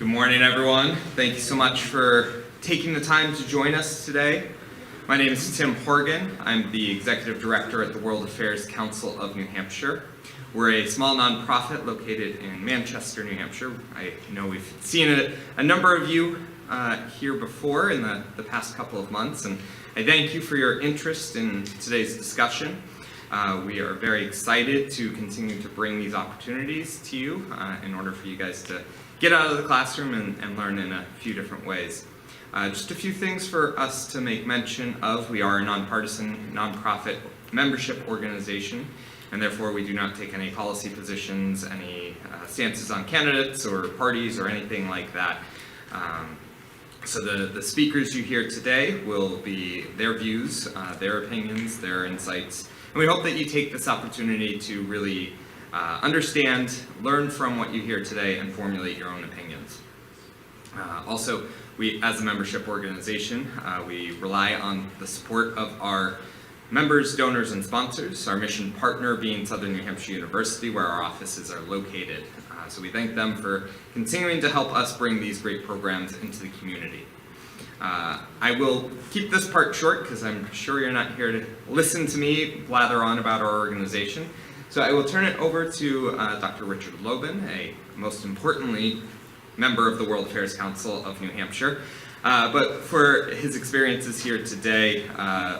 Good morning, everyone. Thank you so much for taking the time to join us today. My name is Tim Horgan. I'm the Executive Director at the World Affairs Council of New Hampshire. We're a small nonprofit located in Manchester, New Hampshire. I know we've seen a number of you here before in the past couple of months, and I thank you for your interest in today's discussion. We are very excited to continue to bring these opportunities to you in order for you guys to get out of the classroom and learn in a few different ways. Just a few things for us to make mention of. We are a nonpartisan, nonprofit membership organization, and therefore we do not take any policy positions, any stances on candidates or parties or anything like that. So the speakers you hear today will be their views, their opinions, their insights, and we hope that you take this opportunity to really understand, learn from what you hear today, and formulate your own opinions. Also, we, as a membership organization, we rely on the support of our members, donors, and sponsors, our mission partner being Southern New Hampshire University, where our offices are located. So we thank them for continuing to help us bring these great programs into the community. I will keep this part short because I'm sure you're not here to listen to me blather on about our organization. So I will turn it over to Dr. Richard Logan, most importantly, member of the World Affairs Council of New Hampshire. But for his experiences here today,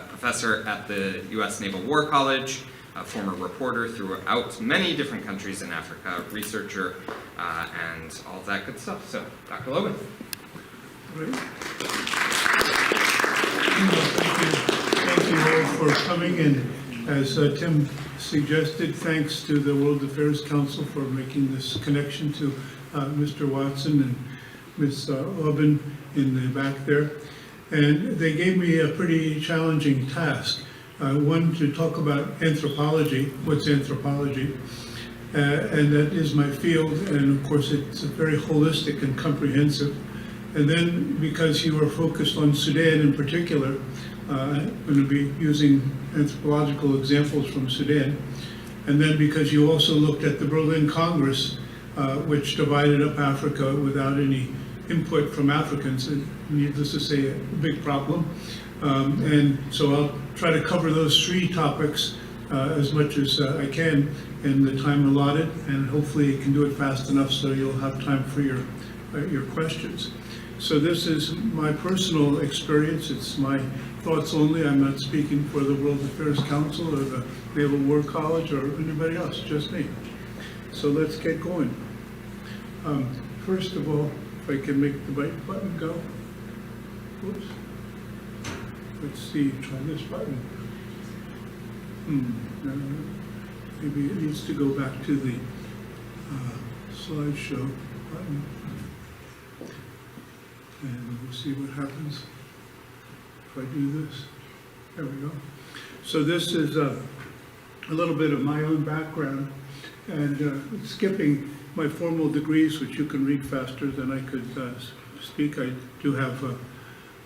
professor at the U.S. Naval War College, a former reporter throughout many different countries in Africa, researcher, and all of that good stuff. So, Dr. Logan. Great. Thank you all for coming, and as Tim suggested, thanks to the World Affairs Council for making this connection to Mr. Watson and Ms. Lobban in the back there. And they gave me a pretty challenging task. One, to talk about anthropology, what's anthropology, and that is my field, and of course it's very holistic and comprehensive. And then, because you are focused on Sudan in particular, I'm going to be using anthropological examples from Sudan. And then because you also looked at the Berlin Congress, which divided up Africa without any input from Africans, and needless to say, a big problem. And so I'll try to cover those three topics as much as I can in the time allotted, and hopefully I can do it fast enough so you'll have time for your questions. So this is my personal experience. It's my thoughts only. I'm not speaking for the World Affairs Council or the Naval War College or anybody else, just me. So let's get going. First of all, if I can make the right button go. Whoops. Let's see, try this button. Maybe it needs to go back to the slideshow button. And we'll see what happens if I do this. There we go. So this is a little bit of my own background, and skipping my formal degrees, which you can read faster than I could speak. I do have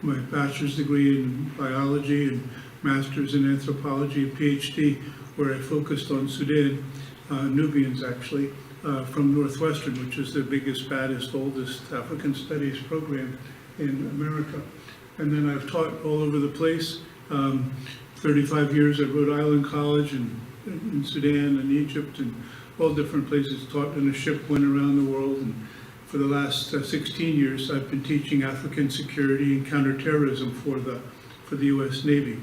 my bachelor's degree in biology and master's in anthropology and PhD, where I focused on Sudan, Nubians actually, from Northwestern, which is the biggest, baddest, oldest African studies program in America. And then I've taught all over the place, 35 years at Rhode Island College and in Sudan and Egypt and all different places, taught in a ship, went around the world, and for the last 16 years I've been teaching African security and counterterrorism for the U.S. Navy.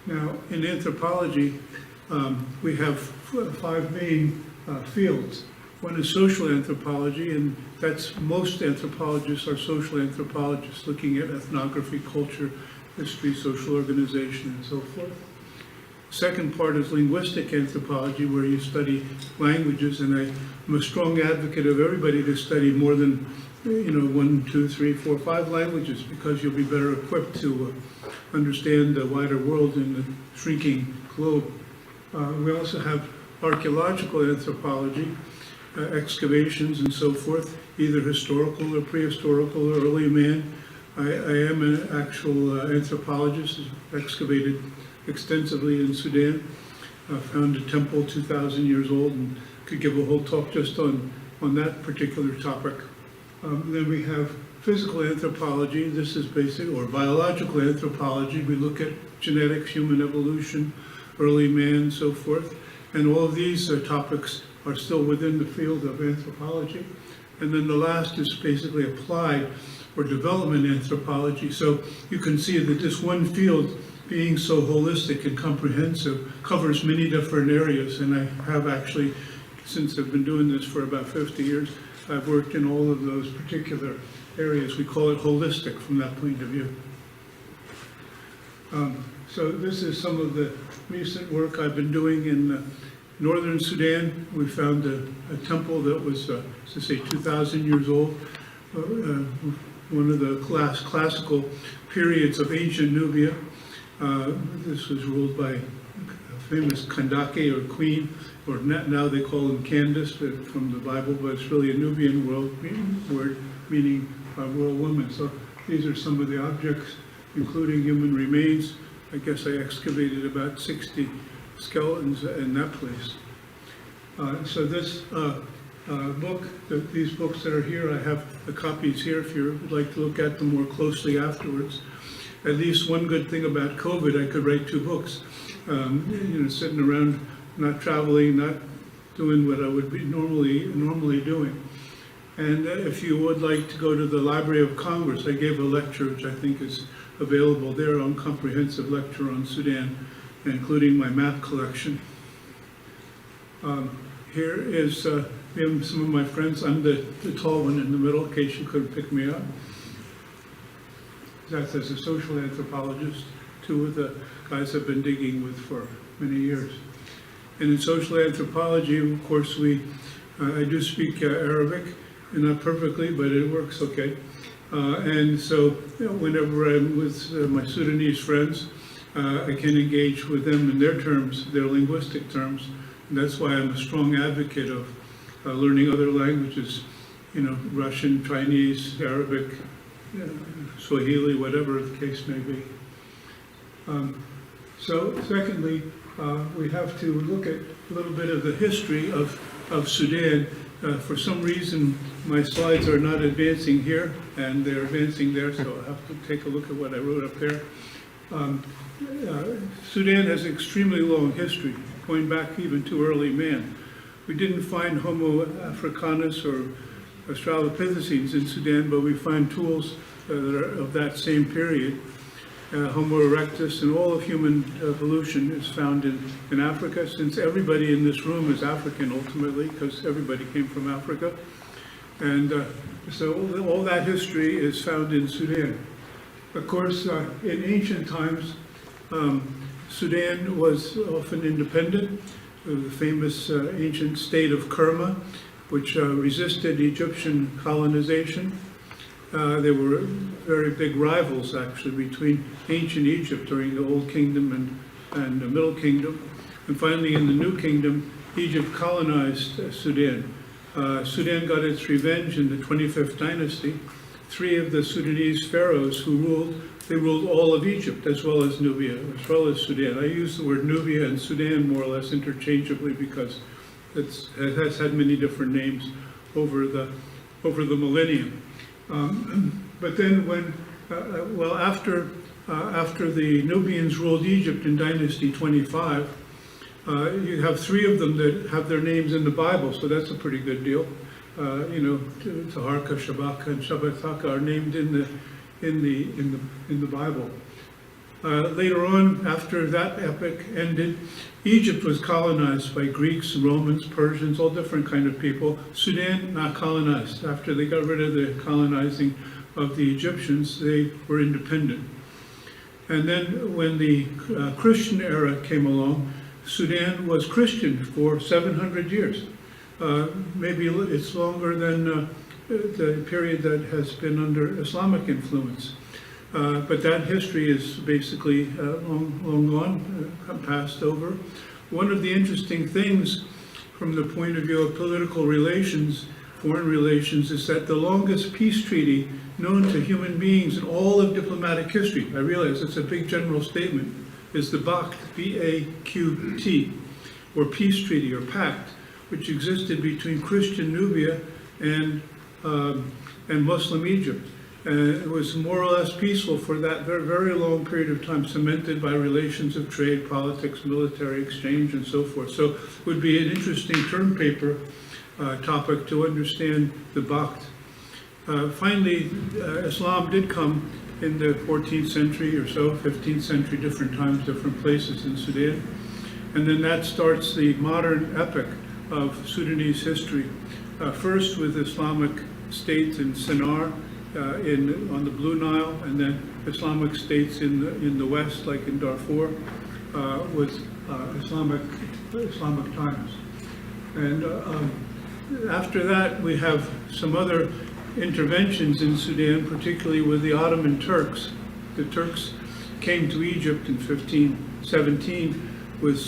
Now, in anthropology, we have five main fields. One is social anthropology, and that's most anthropologists are social anthropologists, looking at ethnography, culture, history, social organization, and so forth. Second part is linguistic anthropology, where you study languages, and I'm a strong advocate of everybody to study more than 1, 2, 3, 4, 5 languages, because you'll be better equipped to understand the wider world in the shrinking globe. We also have archaeological anthropology, excavations and so forth, either historical or prehistorical or early man. I am an actual anthropologist, excavated extensively in Sudan, found a temple 2,000 years old, and could give a whole talk just on that particular topic. Then we have physical anthropology. This is basic, or biological anthropology. We look at genetics, human evolution, early man, so forth. And all of these topics are still within the field of anthropology. And then the last is basically applied or development anthropology. So you can see that this one field, being so holistic and comprehensive, covers many different areas. And I have actually, since I've been doing this for about 50 years, I've worked in all of those particular areas. We call it holistic from that point of view. So this is some of the recent work I've been doing in northern Sudan. We found a temple that was, to say, 2,000 years old. One of the classical periods of ancient Nubia. This was ruled by a famous Kandake, or queen, or now they call him Candace from the Bible, but it's really a Nubian word meaning royal woman. So these are some of the objects, including human remains. I guess I excavated about 60 skeletons in that place. So this book, these books that are here, I have the copies here if you would like to look at them more closely afterwards. At least one good thing about COVID, I could write 2 books. Sitting around, not traveling, not doing what I would be normally doing. And if you would like to go to the Library of Congress, I gave a lecture which I think is available there, on comprehensive lecture on Sudan, including my map collection. Here is some of my friends. I'm the tall one in the middle, in case you couldn't pick me up. That's as a social anthropologist. 2 of the guys I've been digging with for many years. And in social anthropology, of course, I do speak Arabic, and not perfectly, but it works okay. And so whenever I'm with my Sudanese friends, I can engage with them in their terms, their linguistic terms. And that's why I'm a strong advocate of learning other languages, Russian, Chinese, Arabic, Swahili, whatever the case may be. So secondly, we have to look at a little bit of the history of Sudan. For some reason, my slides are not advancing here, and they're advancing there, so I'll have to take a look at what I wrote up there. Sudan has an extremely long history, going back even to early man. We didn't find Homo africanus or Australopithecines in Sudan, but we find tools that are of that same period. Homo erectus, and all of human evolution is found in Africa, since everybody in this room is African ultimately, because everybody came from Africa. And so all that history is found in Sudan. Of course, in ancient times, Sudan was often independent. The famous ancient state of Kerma, which resisted Egyptian colonization. There were very big rivals, actually, between ancient Egypt during the Old Kingdom and the Middle Kingdom. And finally, in the New Kingdom, Egypt colonized Sudan. Sudan got its revenge in the 25th dynasty. 3 of the Sudanese pharaohs who ruled all of Egypt, as well as Nubia, as well as Sudan. I use the word Nubia and Sudan more or less interchangeably because it has had many different names over the millennium. But then after the Nubians ruled Egypt in Dynasty 25, you have 3 of them that have their names in the Bible, so that's a pretty good deal. Taharka, Shabaka, and Shabbataka are named in the Bible. Later on, after that epoch ended, Egypt was colonized by Greeks, Romans, Persians, all different kind of people. Sudan, not colonized. After they got rid of the colonizing of the Egyptians, they were independent. And then when the Christian era came along, Sudan was Christian for 700 years. Maybe it's longer than the period that has been under Islamic influence. But that history is basically long gone, passed over. One of the interesting things from the point of view of political relations, foreign relations, is that the longest peace treaty known to human beings in all of diplomatic history, I realize it's a big general statement, is the BAQT, B-A-Q-T, or peace treaty or pact, which existed between Christian Nubia and Muslim Egypt. It was more or less peaceful for that very, very long period of time, cemented by relations of trade, politics, military exchange, and so forth. So it would be an interesting term paper topic to understand the Bakht. Finally, Islam did come in the 14th century or so, 15th century, different times, different places in Sudan. And then that starts the modern epic of Sudanese history. First with Islamic states in Sennar, on the Blue Nile, and then Islamic states in the west, like in Darfur, with Islamic times. And after that, we have some other interventions in Sudan, particularly with the Ottoman Turks. The Turks came to Egypt in 1517 with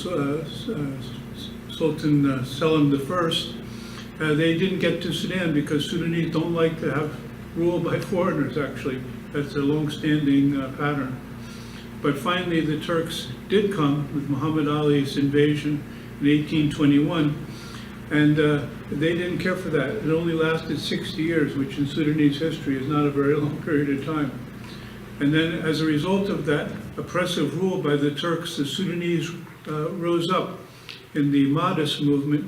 Sultan Selim I. They didn't get to Sudan because Sudanese don't like to have rule by foreigners, actually. That's a long-standing pattern. But finally, the Turks did come with Muhammad Ali's invasion in 1821, and they didn't care for that. It only lasted 60 years, which in Sudanese history is not a very long period of time. And then as a result of that oppressive rule by the Turks, the Sudanese rose up in the Mahdist movement,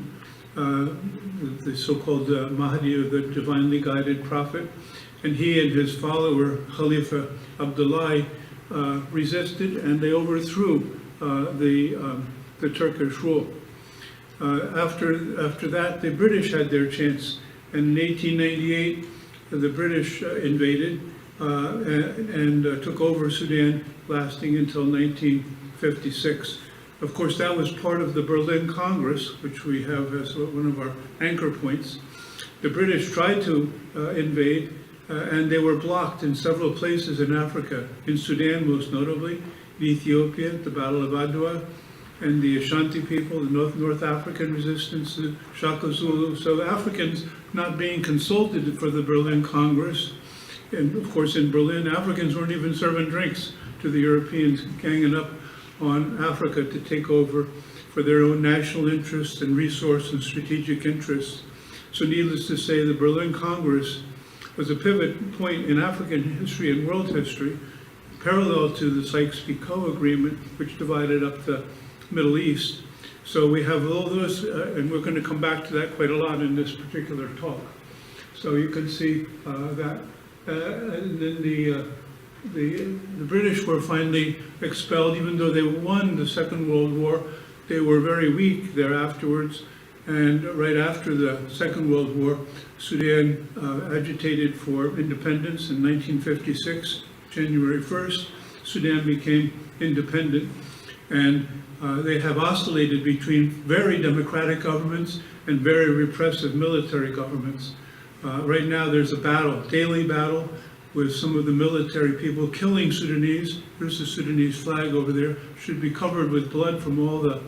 the so-called Mahdi, or the divinely guided prophet. And he and his follower, Khalifa Abdullah, resisted, and they overthrew the Turkish rule. After that, the British had their chance. And in 1898, the British invaded and took over Sudan, lasting until 1956. Of course, that was part of the Berlin Congress, which we have as one of our anchor points. The British tried to invade, and they were blocked in several places in Africa, in Sudan most notably, in Ethiopia, the Battle of Adwa, and the Ashanti people, the North African resistance, the Shaka Zulu. So the Africans not being consulted for the Berlin Congress. And of course, in Berlin, Africans weren't even serving drinks to the Europeans, ganging up on Africa to take over for their own national interests and resource and strategic interests. So needless to say, the Berlin Congress was a pivot point in African history and world history, parallel to the Sykes-Picot Agreement, which divided up the Middle East. So we have all those, and we're going to come back to that quite a lot in this particular talk. So you can see that. And then the British were finally expelled, even though they won the Second World War. They were very weak there afterwards. And right after the Second World War, Sudan agitated for independence in 1956, January 1st. Sudan became independent, and they have oscillated between very democratic governments and very repressive military governments. Right now there's a battle, daily battle, with some of the military people killing Sudanese. There's the Sudanese flag over there. Should be covered with blood from all the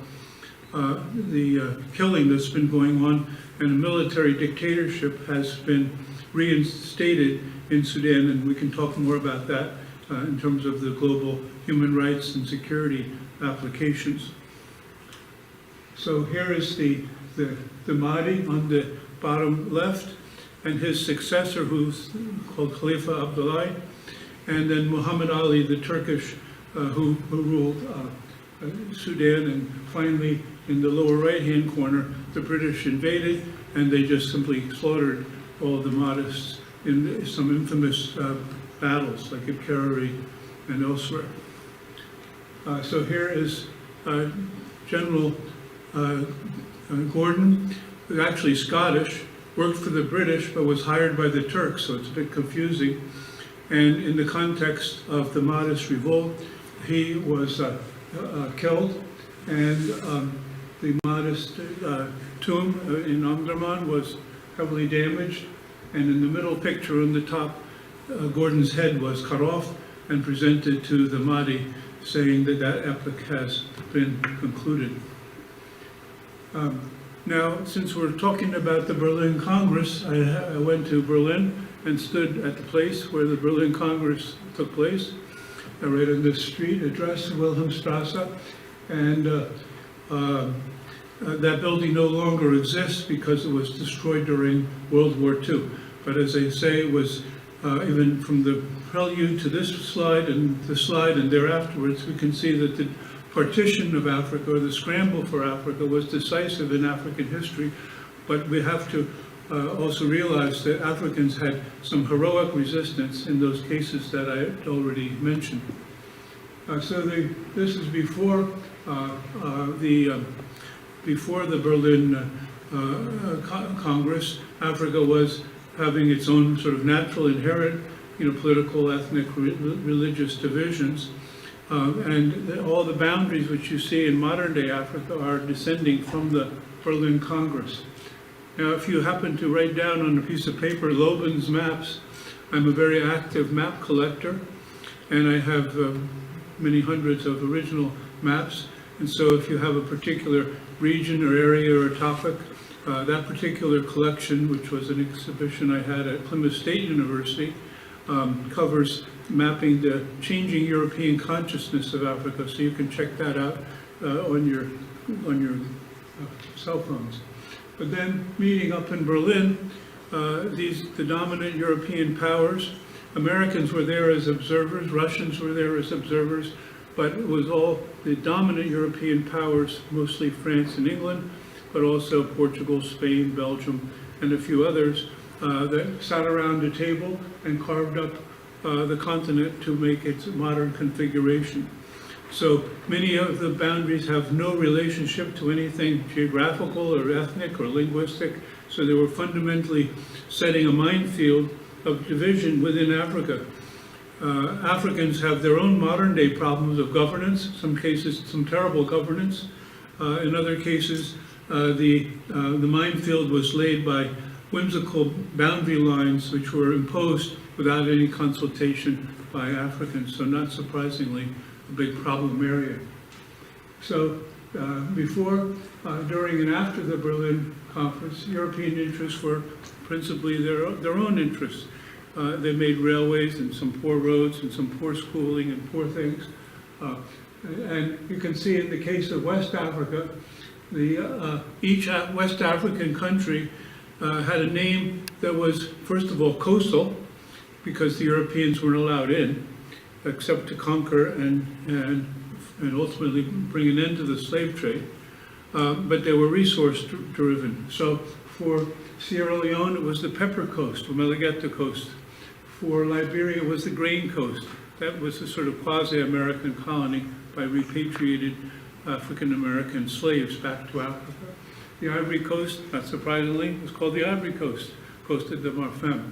killing that's been going on, and a military dictatorship has been reinstated in Sudan, and we can talk more about that in terms of the global human rights and security applications. So here is the Mahdi on the bottom left, and his successor, who's called Khalifa Abdullah, and then Muhammad Ali, the Turkish, who ruled Sudan. And finally, in the lower right-hand corner, the British invaded, and they just simply slaughtered all the Mahdists in some infamous battles, like at Kerari and elsewhere. So here is General Gordon, who's actually Scottish, worked for the British, but was hired by the Turks, so it's a bit confusing. And in the context of the Mahdist revolt, he was killed, and the Mahdist tomb in Omdurman was heavily damaged. And in the middle picture on the top, Gordon's head was cut off and presented to the Mahdi, saying that that epoch has been concluded. Now, since we're talking about the Berlin Congress, I went to Berlin and stood at the place where the Berlin Congress took place, right on this street address, Wilhelmstrasse. And That building no longer exists because it was destroyed during World War II. But as I say, it was even from the prelude to this slide and the slide and thereafterwards, we can see that the partition of Africa, or the scramble for Africa, was decisive in African history. But we have to also realize that Africans had some heroic resistance in those cases that I already mentioned. This is before the Berlin Congress. Africa was having its own sort of natural, inherent, political, ethnic, religious divisions. And all the boundaries which you see in modern-day Africa are descending from the Berlin Congress. Now, if you happen to write down on a piece of paper Lobban's maps, I'm a very active map collector, and I have many hundreds of original maps. And so if you have a particular region or area or topic, that particular collection, which was an exhibition I had at Plymouth State University, covers mapping the changing European consciousness of Africa. So you can check that out on your cell phones. But then meeting up in Berlin, the dominant European powers, Americans were there as observers, Russians were there as observers, but it was all the dominant European powers, mostly France and England, but also Portugal, Spain, Belgium, and a few others that sat around a table and carved up the continent to make its modern configuration. So many of the boundaries have no relationship to anything geographical or ethnic or linguistic, so they were fundamentally setting a minefield of division within Africa. Africans have their own modern-day problems of governance, in some cases some terrible governance. In other cases, the minefield was laid by whimsical boundary lines which were imposed without any consultation by Africans, so not surprisingly, a big problem area. So before, during, and after the Berlin Conference, European interests were principally their own interests. They made railways and some poor roads and some poor schooling and poor things. And you can see in the case of West Africa, each West African country had a name that was, first of all, coastal, because the Europeans weren't allowed in, except to conquer and ultimately bring an end to the slave trade. But they were resource driven. So for Sierra Leone, it was the pepper coast, or Malagueta coast. For Liberia, it was the grain coast. That was a sort of quasi-American colony by repatriated African-American slaves back to Africa. The Ivory Coast, not surprisingly, was called the Ivory Coast, Costa de Marfim.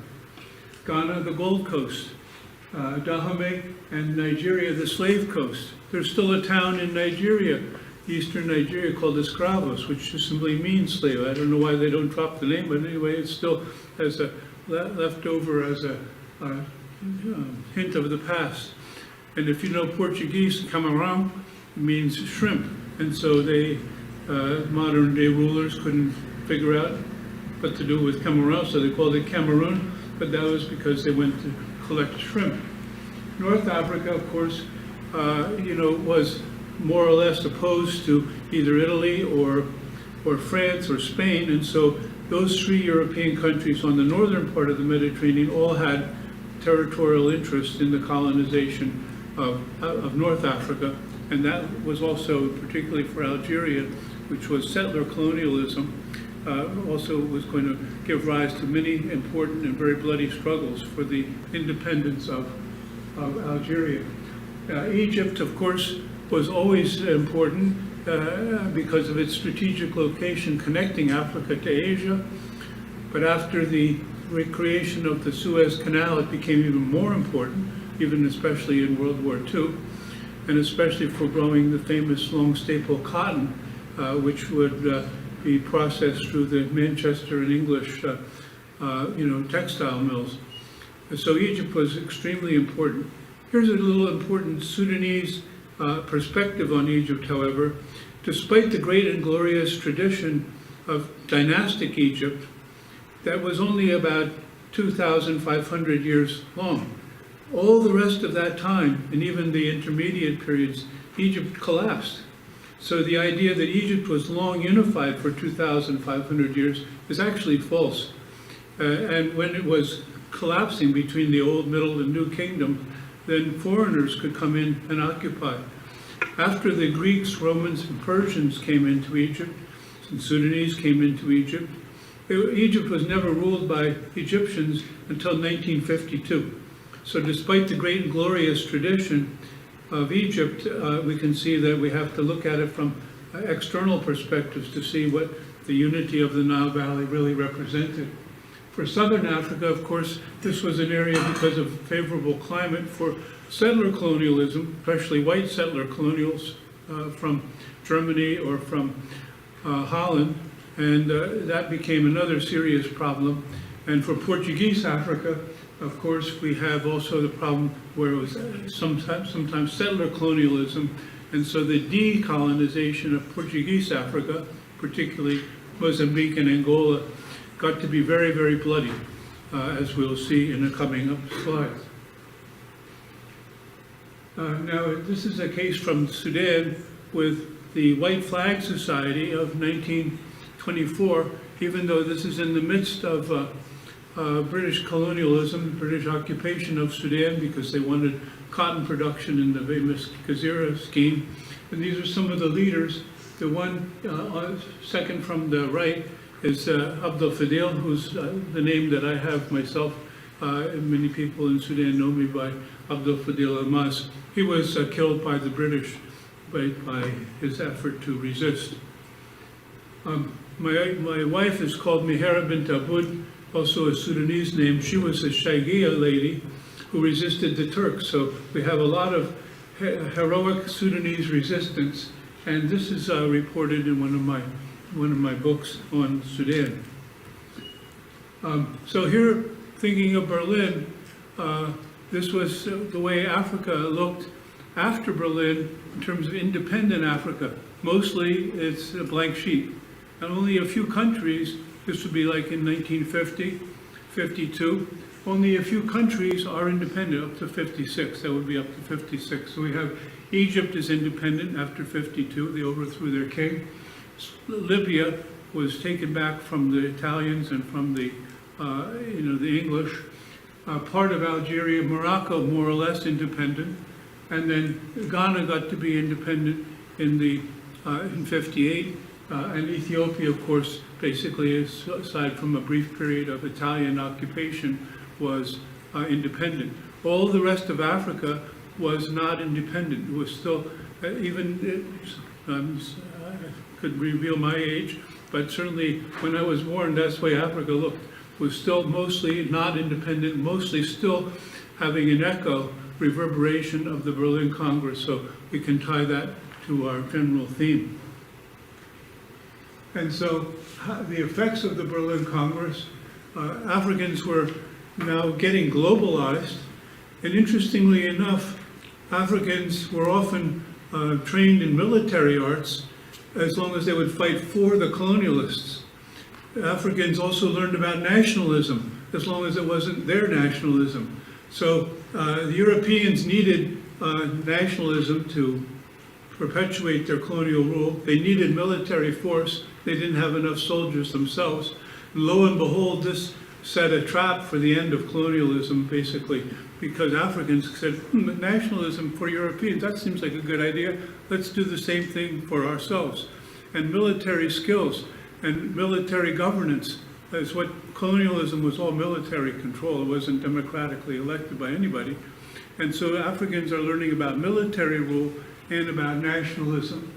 Ghana, the Gold Coast. Dahomey and Nigeria, the Slave Coast. There's still a town in Nigeria, eastern Nigeria, called Escravos, which just simply means slave. I don't know why they don't drop the name, but anyway, it still has left over as a hint of the past. And if you know Portuguese, camarão means shrimp. And so modern day rulers couldn't figure out what to do with camarão, so they called it Cameroon, but that was because they went to collect shrimp. North Africa, of course, was more or less opposed to either Italy or France or Spain, and so those three European countries on the northern part of the Mediterranean all had territorial interest in the colonization of North Africa, and that was also, particularly for Algeria, which was settler colonialism, also was going to give rise to many important and very bloody struggles for the independence of Algeria. Egypt, of course, was always important because of its strategic location connecting Africa to Asia. But after the recreation of the Suez Canal, it became even more important, even especially in World War II, and especially for growing the famous long staple cotton, which would be processed through the Manchester and English, textile mills. So Egypt was extremely important. Here's a little important Sudanese perspective on Egypt, however. Despite the great and glorious tradition of dynastic Egypt, that was only about 2,500 years long. All the rest of that time, and even the intermediate periods, Egypt collapsed. So the idea that Egypt was long unified for 2,500 years is actually false. And when it was collapsing between the old, middle, and new kingdom, then foreigners could come in and occupy. After the Greeks, Romans, and Persians came into Egypt, and Sudanese came into Egypt, Egypt was never ruled by Egyptians until 1952. So despite the great and glorious tradition of Egypt, we can see that we have to look at it from external perspectives to see what the unity of the Nile Valley really represented. For southern Africa, of course, this was an area because of favorable climate for settler colonialism, especially white settler colonials from Germany or from Holland, and that became another serious problem. And for Portuguese Africa, of course, we have also the problem where it was sometimes settler colonialism, and so the decolonization of Portuguese Africa, particularly Mozambique and Angola, got to be very, very bloody, as we'll see in the coming up slides. Now, this is a case from Sudan with the White Flag Society of 1924, even though this is in the midst of British colonialism, British occupation of Sudan, because they wanted cotton production in the famous Kazira scheme. And these are some of the leaders. The one second from the right is Abdel Fadil, who's the name that I have myself. And many people in Sudan know me by Abdel Fadil al-Mas. He was killed by the British by his effort to resist. My wife is called Mihera bint Aboud, also a Sudanese name. She was a Shaigia lady who resisted the Turks. So we have a lot of heroic Sudanese resistance, and this is reported in one of my books on Sudan. So here, thinking of Berlin, this was the way Africa looked after Berlin in terms of independent Africa. Mostly it's a blank sheet. And only a few countries, this would be like in 1950, 52, only a few countries are independent, up to 56, that would be up to 56. So we have Egypt is independent after 52, they overthrew their king. Libya was taken back from the Italians and from the English. Part of Algeria, Morocco, more or less independent, and then Ghana got to be independent in 58, and Ethiopia, of course, basically, aside from a brief period of Italian occupation, was independent. All the rest of Africa was not independent. It was still, I could reveal my age, but certainly when I was born, that's the way Africa looked. Was still mostly not independent, mostly still having an echo, reverberation of the Berlin Congress, so we can tie that to our general theme. And so the effects of the Berlin Congress, Africans were now getting globalized, and interestingly enough, Africans were often trained in military arts as long as they would fight for the colonialists. Africans also learned about nationalism as long as it wasn't their nationalism. So the Europeans needed nationalism to perpetuate their colonial rule. They needed military force. They didn't have enough soldiers themselves. And lo and behold, this set a trap for the end of colonialism, basically, because Africans said, nationalism for Europeans, that seems like a good idea. Let's do the same thing for ourselves. And military skills and military governance is what colonialism was, all military control. It wasn't democratically elected by anybody. And so Africans are learning about military rule and about nationalism.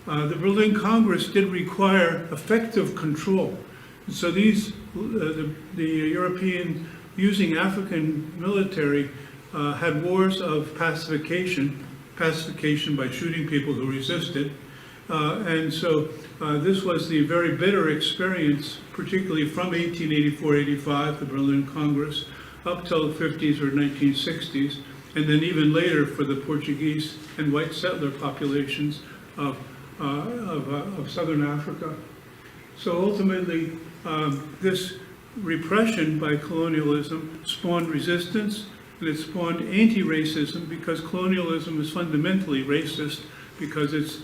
The Berlin Congress did require effective control. So these, the European using African military had wars of pacification by shooting people who resisted. And so this was the very bitter experience, particularly from 1884-85, the Berlin Congress, up till the 50s or 1960s, and then even later for the Portuguese and white settler populations of southern Africa. So ultimately, this repression by colonialism spawned resistance, and it spawned anti-racism because colonialism is fundamentally racist. because it's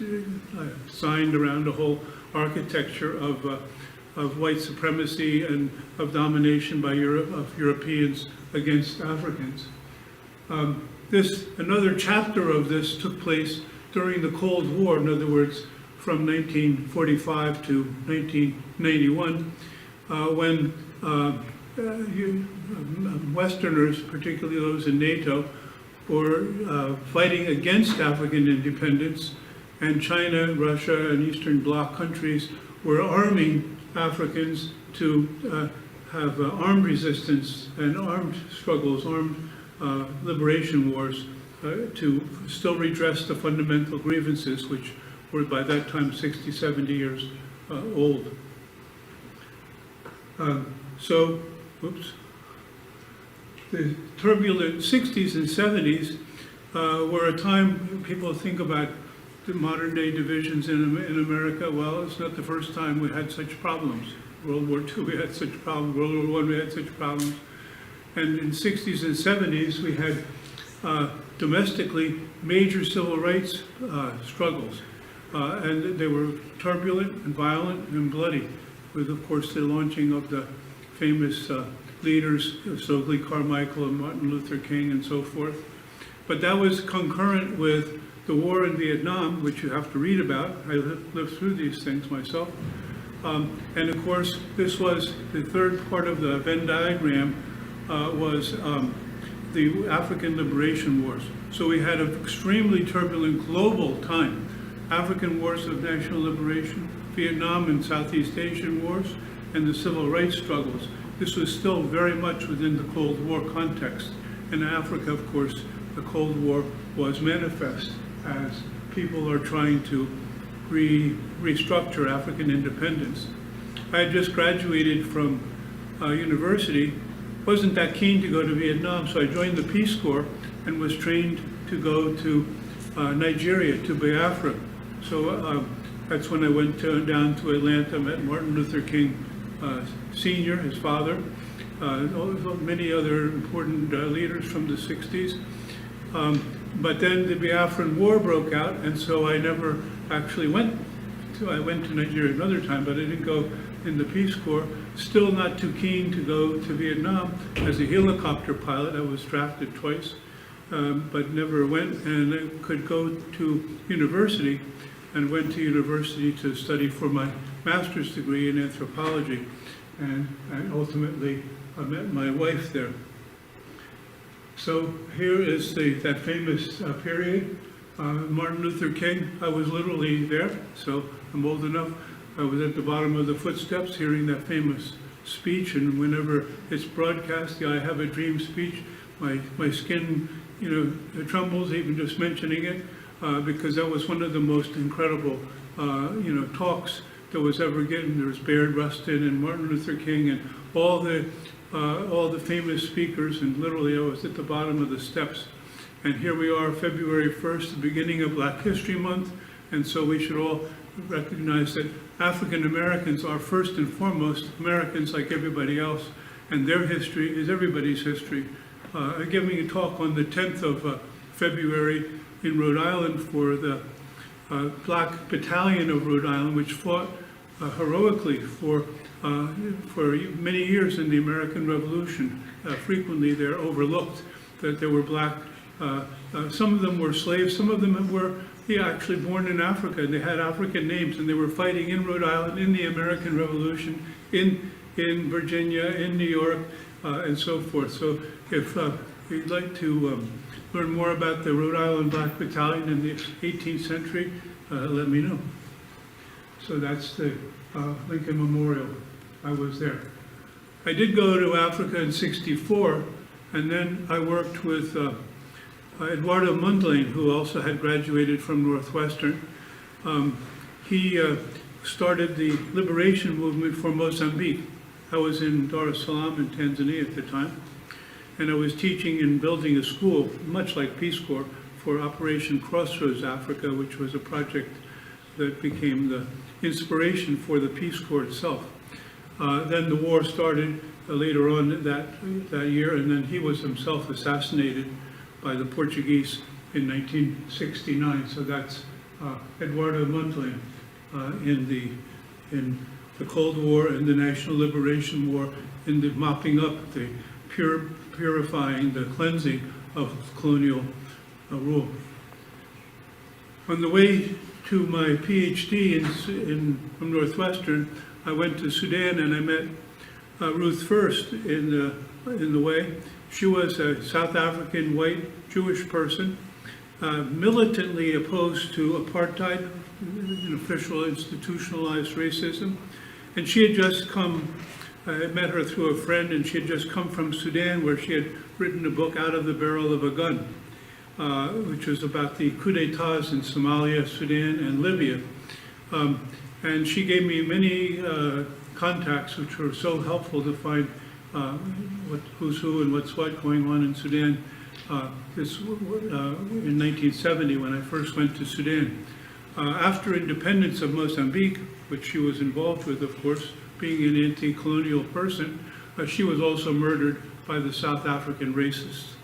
signed around a whole architecture of white supremacy and of domination by Europeans against Africans. Another chapter of this took place during the Cold War, in other words, from 1945 to 1991, when Westerners, particularly those in NATO, were fighting against African independence, and China, Russia, and Eastern Bloc countries were arming Africans to have armed resistance and armed struggles, armed liberation wars, to still redress the fundamental grievances, which were by that time 60, 70 years old. The turbulent 60s and 70s were a time people think about the modern day divisions in America. Well, it's not the first time we had such problems. World War II, we had such problems. World War I, we had such problems. And in 60s and 70s, we had domestically major civil rights struggles. And they were turbulent and violent and bloody, with, of course, the launching of the famous leaders, Stokely Carmichael and Martin Luther King and so forth. But that was concurrent with the war in Vietnam, which you have to read about. I lived through these things myself. And of course, this was the third part of the Venn diagram, was the African liberation wars. So we had an extremely turbulent global time. African wars of national liberation, Vietnam and Southeast Asian wars, and the civil rights struggles. This was still very much within the Cold War context. In Africa, of course, the Cold War was manifest as people are trying to restructure African independence. I had just graduated from university, wasn't that keen to go to Vietnam, so I joined the Peace Corps and was trained to go to Nigeria, to Biafra. So that's when I went down to Atlanta, met Martin Luther King Sr., his father, many other important leaders from the 60s. But then the Biafran War broke out, and so I never actually went to Nigeria another time, but I didn't go in the Peace Corps. Still not too keen to go to Vietnam. As a helicopter pilot, I was drafted twice, but never went, and I could go to university, and went to university to study for my master's degree in anthropology, and ultimately I met my wife there. So here is that famous period, Martin Luther King. I was literally there, so I'm old enough. I was at the bottom of the footsteps hearing that famous speech, and whenever it's broadcast, the I Have a Dream speech, my skin, trembles even just mentioning it, because that was one of the most incredible, talks that was ever given. There was Baird Rustin and Martin Luther King and all the famous speakers, and literally I was at the bottom of the steps. And here we are, February 1st, the beginning of Black History Month, and so we should all recognize that African Americans are first and foremost Americans like everybody else, and their history is everybody's history. I'm giving a talk on the 10th of February in Rhode Island for the Black Battalion of Rhode Island, which fought heroically for many years in the American Revolution. Frequently they're overlooked, that there were black, some of them were slaves, some of them were actually born in Africa, and they had African names, and they were fighting in Rhode Island, in the American Revolution, in Virginia, in New York, and so forth. So if you'd like to learn more about the Rhode Island Black Battalion in the 18th century, let me know. So that's the Lincoln Memorial. I was there. I did go to Africa in '64, and then I worked with Eduardo Mundlane, who also had graduated from Northwestern. He started the liberation movement for Mozambique. I was in Dar es Salaam in Tanzania at the time, and I was teaching and building a school, much like Peace Corps, for Operation Crossroads Africa, which was a project that became the inspiration for the Peace Corps itself. Then the war started later on that year, and then he was himself assassinated by the Portuguese in 1969. So that's Eduardo Mondlane in the Cold War and the National Liberation War, in the mopping up, the purifying, the cleansing of colonial rule. On the way to my PhD from Northwestern, I went to Sudan and I met Ruth First in the way. She was a South African white Jewish person, militantly opposed to apartheid, official institutionalized racism. And she had just come, I met her through a friend, and she had just come from Sudan, where she had written a book, Out of the Barrel of a Gun, which was about the coup d'etats in Somalia, Sudan, and Libya. And she gave me many contacts, which were so helpful to find who's who and what's what going on in Sudan. In 1970, when I first went to Sudan. After independence of Mozambique, which she was involved with, of course, being an anti-colonial person, she was also murdered by the South African racists.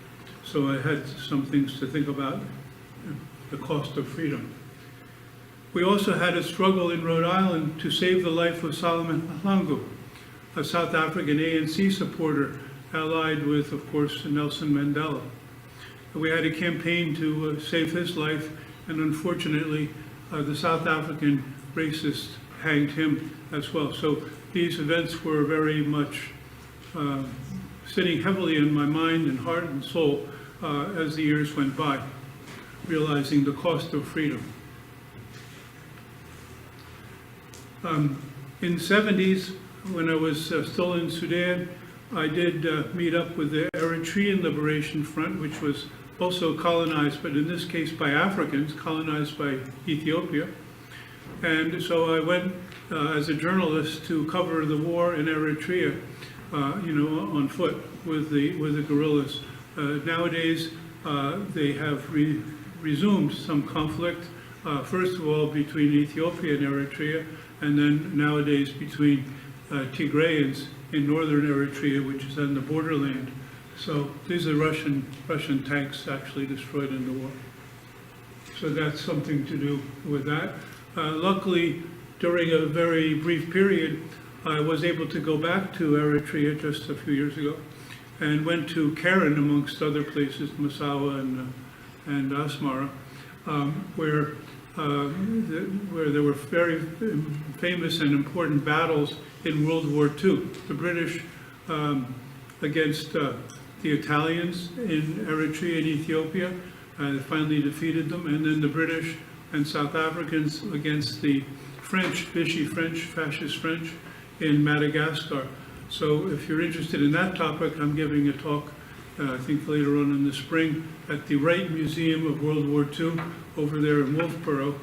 So I had some things to think about, the cost of freedom. We also had a struggle in Rhode Island to save the life of Solomon Mahlangu, a South African ANC supporter allied with, of course, Nelson Mandela. We had a campaign to save his life, and unfortunately, the South African racists hanged him as well. So these events were very much sitting heavily in my mind and heart and soul as the years went by, realizing the cost of freedom. In the 70s, when I was still in Sudan, I did meet up with the Eritrean Liberation Front, which was also colonized, but in this case by Africans, colonized by Ethiopia. And so I went as a journalist to cover the war in Eritrea, on foot with the guerrillas. Nowadays, they have resumed some conflict, first of all between Ethiopia and Eritrea, and then nowadays between Tigrayans in northern Eritrea, which is on the borderland. So these are Russian tanks actually destroyed in the war. So that's something to do with that. Luckily, during a very brief period, I was able to go back to Eritrea just a few years ago, and went to Keren, amongst other places, Massawa and Asmara, where there were very famous and important battles in World War II. The British against the Italians in Eritrea and Ethiopia, finally defeated them, and then the British and South Africans against the French, Vichy French, fascist French in Madagascar. So if you're interested in that topic, I'm giving a talk, I think later on in the spring, at the Wright Museum of World War II over there in Wolfboro.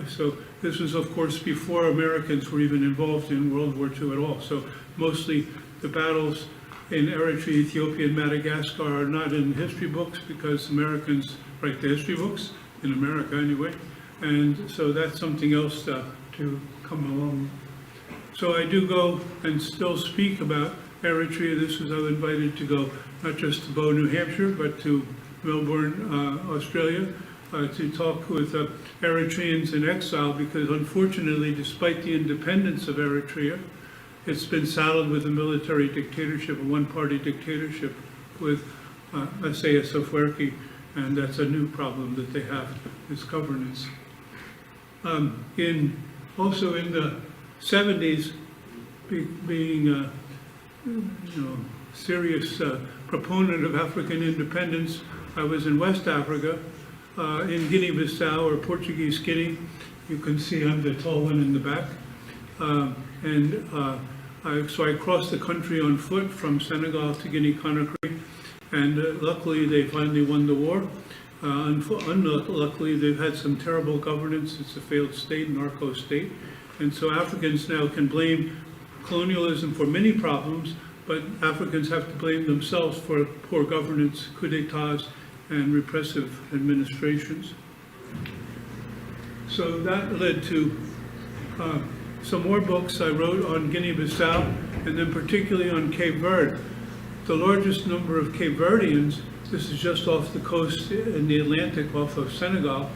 So this was, of course, before Americans were even involved in World War II at all. So mostly the battles in Eritrea, Ethiopia, and Madagascar are not in history books because Americans write the history books, in America anyway. And so that's something else to come along. So I do go and still speak about Eritrea. This was, I was invited to go not just to Bow, New Hampshire, but to Melbourne, Australia, to talk with Eritreans in exile, because unfortunately, despite the independence of Eritrea, it's been saddled with a military dictatorship, a one-party dictatorship with Isaias Afwerki, and that's a new problem that they have, is governance. Also in the 70s, being a serious proponent of African independence, I was in West Africa, in Guinea-Bissau, or Portuguese Guinea. You can see I'm the tall one in the back. So I crossed the country on foot from Senegal to Guinea-Conakry, and luckily they finally won the war. Unluckily, they've had some terrible governance. It's a failed state, narco state. And so Africans now can blame colonialism for many problems, but Africans have to blame themselves for poor governance, coup d'etats, and repressive administrations. So that led to some more books I wrote on Guinea-Bissau, and then particularly on Cape Verde. The largest number of Cape Verdeans, this is just off the coast in the Atlantic off of Senegal,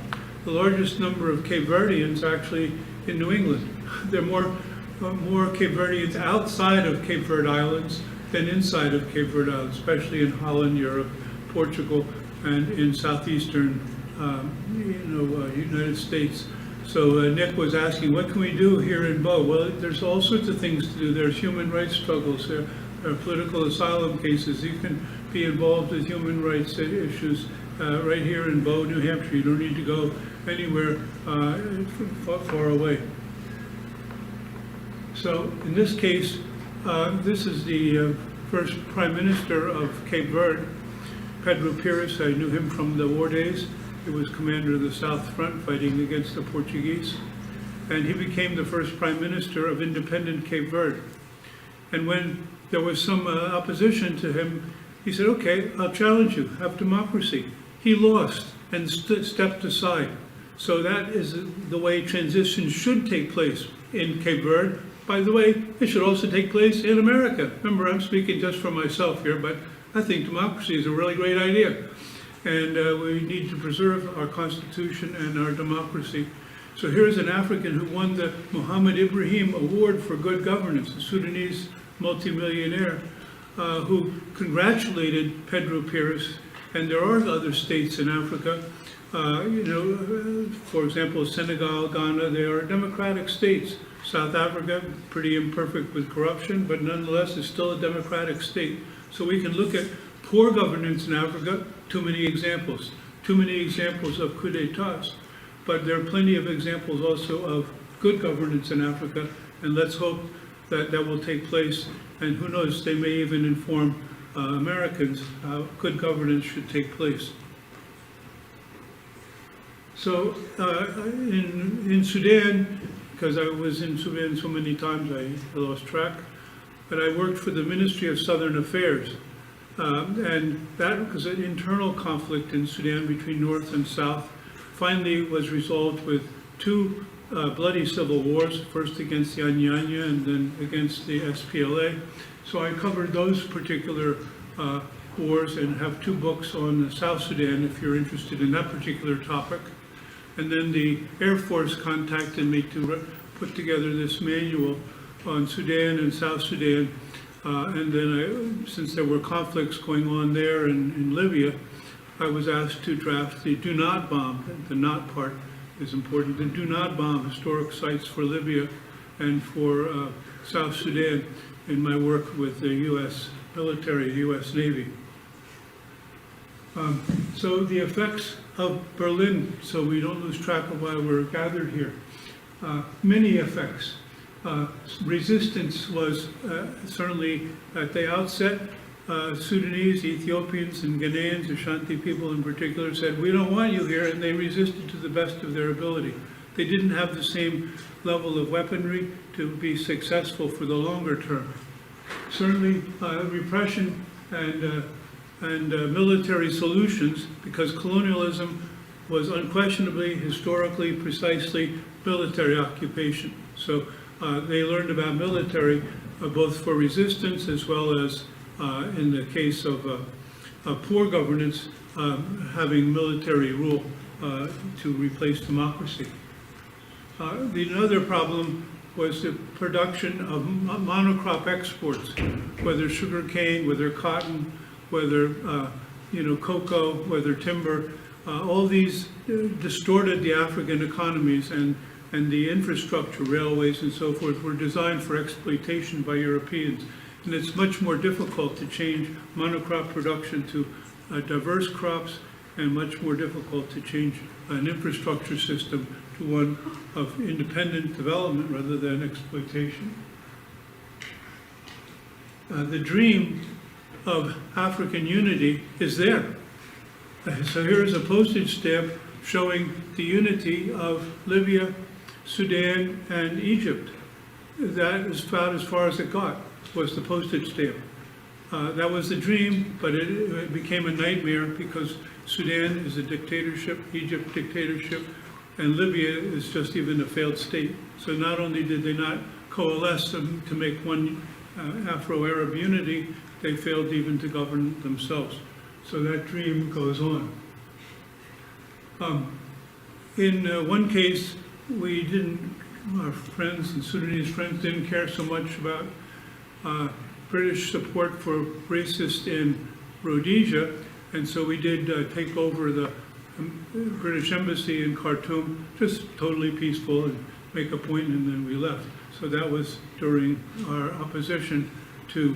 the largest number of Cape Verdeans actually in New England. There are more Cape Verdeans outside of Cape Verde Islands than inside of Cape Verde Islands, especially in Holland, Europe, Portugal, and in southeastern United States. So Nick was asking, what can we do here in Bow? Well, there's all sorts of things to do. There's human rights struggles. There are political asylum cases. You can be involved with human rights issues right here in Bow, New Hampshire. You don't need to go anywhere far away. So in this case, this is the first Prime Minister of Cape Verde, Pedro Pires. I knew him from the war days. He was commander of the South Front fighting against the Portuguese. And he became the first Prime Minister of independent Cape Verde. And when there was some opposition to him, he said, okay, I'll challenge you, have democracy. He lost and stepped aside. So that is the way transition should take place in Cape Verde. By the way, it should also take place in America. Remember, I'm speaking just for myself here, but I think democracy is a really great idea. And we need to preserve our Constitution and our democracy. So here's an African who won the Mohammed Ibrahim Award for Good Governance, a Sudanese multimillionaire who congratulated Pedro Pires. And there are other states in Africa, for example, Senegal, Ghana, they are democratic states. South Africa, pretty imperfect with corruption, but nonetheless is still a democratic state. So we can look at poor governance in Africa, too many examples of coup d'etats, but there are plenty of examples also of good governance in Africa, and let's hope that that will take place, and who knows, they may even inform Americans how good governance should take place. So in Sudan, because I was in Sudan so many times I lost track, but I worked for the Ministry of Southern Affairs. And that was an internal conflict in Sudan between North and South. Finally was resolved with two bloody civil wars, first against the Anyanya and then against the SPLA. So I covered those particular wars and have two books on South Sudan if you're interested in that particular topic. And then the Air Force contacted me to put together this manual on Sudan and South Sudan. And then since there were conflicts going on there in Libya, I was asked to draft the do not bomb. The not part is important. The do not bomb historic sites for Libya and for South Sudan in my work with the U.S. military, the U.S. Navy. So the effects of Berlin, so we don't lose track of why we're gathered here. Many effects. Resistance was certainly at the outset. Sudanese, Ethiopians, and Ghanaians, Ashanti people in particular, said, we don't want you here, and they resisted to the best of their ability. They didn't have the same level of weaponry to be successful for the longer term. Certainly, repression and military solutions, because colonialism was unquestionably, historically, precisely military occupation. So they learned about military both for resistance as well as in the case of poor governance, having military rule to replace democracy. Another problem was the production of monocrop exports, whether sugarcane, whether cotton, whether cocoa, whether timber. All these distorted the African economies, and the infrastructure, railways and so forth, were designed for exploitation by Europeans. And it's much more difficult to change monocrop production to diverse crops, and much more difficult to change an infrastructure system to one of independent development rather than exploitation. The dream of African unity is there. So here's a postage stamp showing the unity of Libya, Sudan, and Egypt. That is about as far as it got, was the postage stamp. That was the dream, but it became a nightmare because Sudan is a dictatorship, Egypt dictatorship, and Libya is just even a failed state. So not only did they not coalesce to make one Afro-Arab unity, they failed even to govern themselves. So that dream goes on. In one case, we didn't, our friends and Sudanese friends didn't care so much about British support for racists in Rhodesia, and so we did take over the British embassy in Khartoum, just totally peaceful, and make a point, and then we left. So that was during our opposition to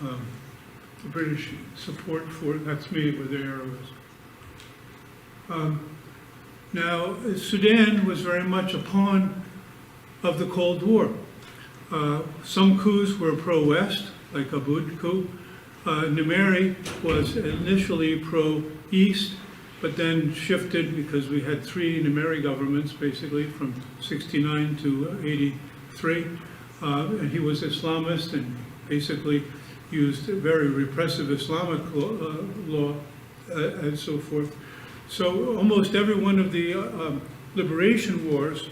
the British support for, that's me with the arrows. Now, Sudan was very much a pawn of the Cold War. Some coups were pro-West, like Aboud coup. Nimeri was initially pro-East, but then shifted because we had three Nimeri governments, basically, from 69 to 83. And he was Islamist and basically used very repressive Islamic law and so forth. So almost every one of the liberation wars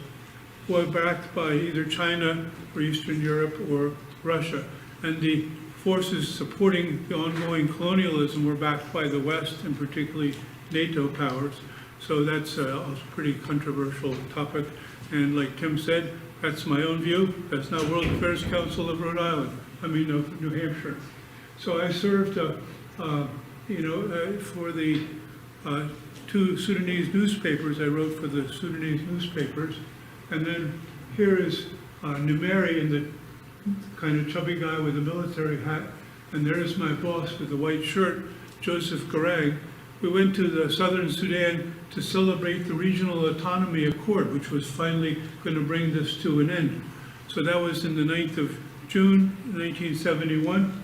were backed by either China or Eastern Europe or Russia. And the forces supporting the ongoing colonialism were backed by the West, and particularly NATO powers. So that's a pretty controversial topic. And like Tim said, that's my own view. That's not World Affairs Council of Rhode Island, of New Hampshire. So I served, for the two Sudanese newspapers. I wrote for the Sudanese newspapers. And then here is Nimeri in the kind of chubby guy with a military hat. And there is my boss with the white shirt, Joseph Garang. We went to the southern Sudan to celebrate the Regional Autonomy Accord, which was finally going to bring this to an end. So that was in the 9th of June, 1971.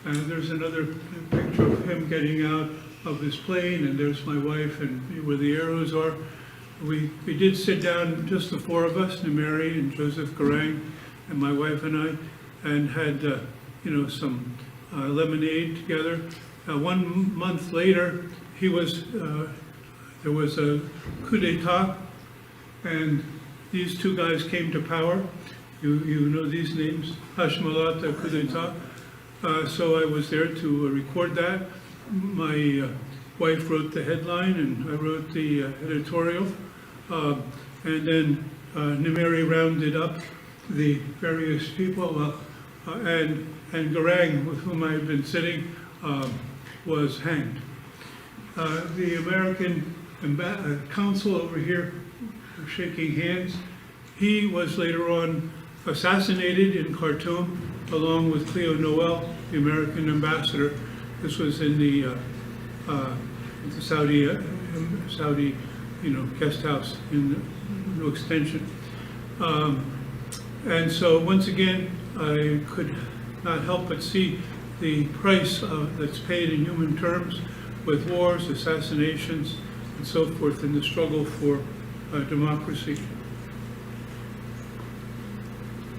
And there's another picture of him getting out of his plane, and there's my wife and where the arrows are. We did sit down, just the four of us, Nimeri and Joseph Garang and my wife and I, and had some lemonade together. 1 month later, there was a coup d'etat, and these two guys came to power. You know these names, Hashmalat, coup d'etat. So I was there to record that. My wife wrote the headline, and I wrote the editorial. And then Nimeri rounded up the various people, and Garang, with whom I had been sitting, was hanged. The American consul over here, shaking hands, he was later on assassinated in Khartoum, along with Cleo Noel, the American ambassador. This was in the Saudi guest house in no extension. And so once again, I could not help but see the price that's paid in human terms with wars, assassinations, and so forth in the struggle for democracy.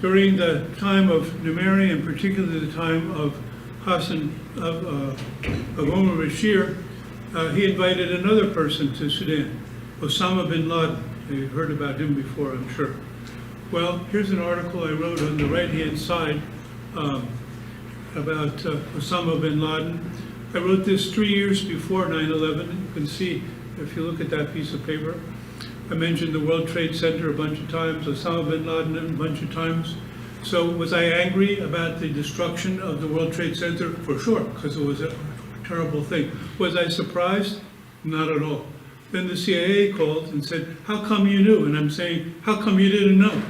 During the time of Nimeri, and particularly the time of Omar Bashir, he invited another person to Sudan, Osama bin Laden. You've heard about him before, I'm sure. Well, here's an article I wrote on the right-hand side about Osama bin Laden. I wrote this 3 years before 9/11. You can see, if you look at that piece of paper, I mentioned the World Trade Center a bunch of times, Osama bin Laden a bunch of times. So was I angry about the destruction of the World Trade Center? For sure, because it was a terrible thing. Was I surprised? Not at all. Then the CIA called and said, how come you knew? And I'm saying, how come you didn't know?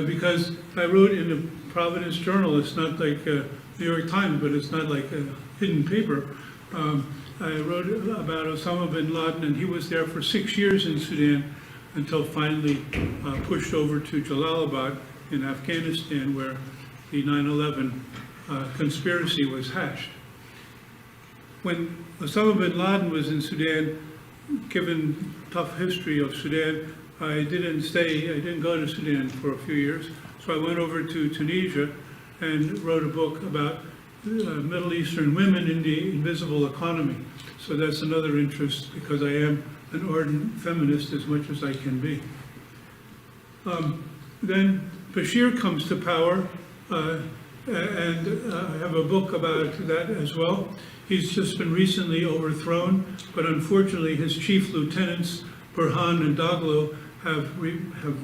Because I wrote in the Providence Journal, it's not like New York Times, but it's not like a hidden paper. I wrote about Osama bin Laden, and he was there for 6 years in Sudan until finally pushed over to Jalalabad in Afghanistan, where the 9/11 conspiracy was hashed. When Osama bin Laden was in Sudan, given tough history of Sudan, I didn't go to Sudan for a few years. So I went over to Tunisia and wrote a book about Middle Eastern women in the invisible economy. So that's another interest, because I am an ardent feminist as much as I can be. Then Bashir comes to power, and I have a book about that as well. He's just been recently overthrown, but unfortunately his chief lieutenants Burhan and Daglo have